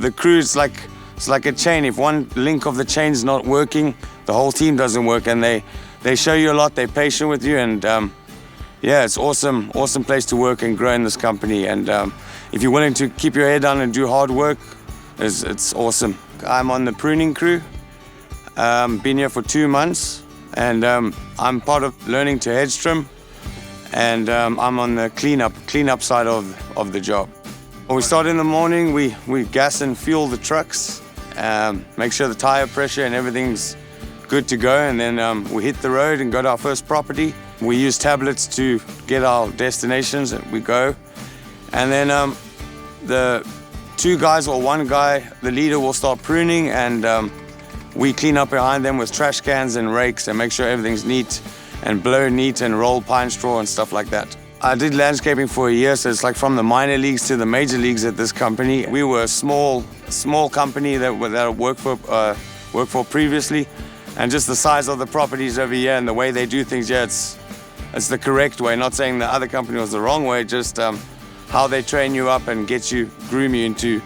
the crew is it's like a chain. If one link of the chain's not working, the whole team doesn't work. And they show you a lot. They're patient with you, and yeah, it's awesome place to work and grow in this company. And if you're willing to keep your head down and do hard work, it's awesome. I'm on the pruning crew. Been here for 2 months, and I'm part of learning to hedge trim, and I'm on the cleanup side of the job. When we start in the morning, we gas and fuel the trucks, make sure the tire pressure and everything's good to go, and then we hit the road and go to our first property. We use tablets to get our destinations, and we go. And then the 2 guys or 1 guy, the leader, will start pruning, and we clean up behind them with trash cans and rakes and make sure everything's neat and blow neat and roll pine straw and stuff like that. I did landscaping for a year, so it's like from the minor leagues to the major leagues at this company. We were a small company that I worked for previously, and just the size of the properties over here and the way they do things, yeah, it's the correct way. Not saying the other company was the wrong way, just how they train you up and groom you into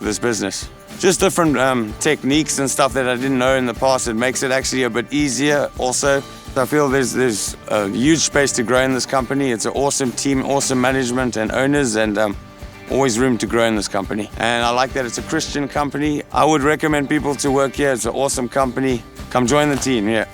this business. Just different techniques and stuff that I didn't know in the past. It makes it actually a bit easier also. I feel there's a huge space to grow in this company. It's an awesome team, awesome management and owners, and always room to grow in this company. And I like that it's a Christian company. I would recommend people to work here. It's an awesome company. Come join the team, yeah.